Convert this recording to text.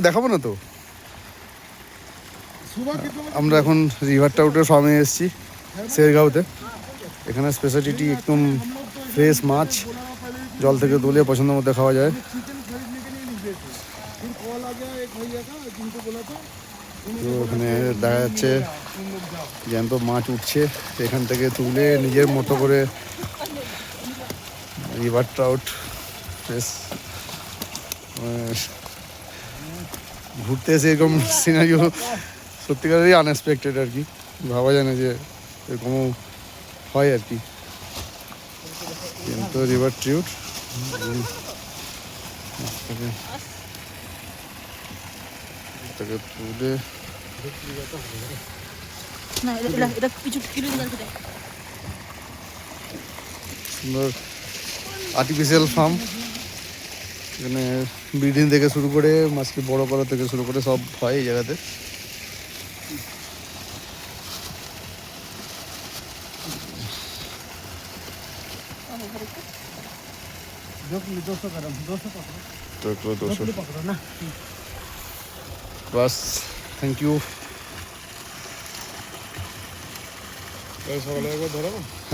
দেখাবো না তো। আমরা এখন রিভার টাউটের ফার্মে এসেছি শেরগাঁওতে। এখানে স্পেশালিটি একদম ফ্রেশ মাছ জল থেকে তুলে পছন্দ মতো খাওয়া যায়। তো এখানে দেখা যাচ্ছে জ্যান্ত মাছ উঠছে, এখান থেকে তুলে নিজের মতো করে রিভার ট্রাউট ফ্রেশ ঘুরতে এসে এরকম সিনারিও সত্যিকারেরই আনএক্সপেক্টেড আর কি, ভাবা যায় না যে এরকমও হয় আর কি। কিন্তু রিভার ট্রাউট তাকে তুলে সুন্দর আর্টিফিশিয়াল ফার্ম। এখানে ব্রিডিং থেকে শুরু করে মাছকে বড় করা থেকে শুরু করে সব হয় এই জায়গাতে। বাস, থ্যাংক ইউ।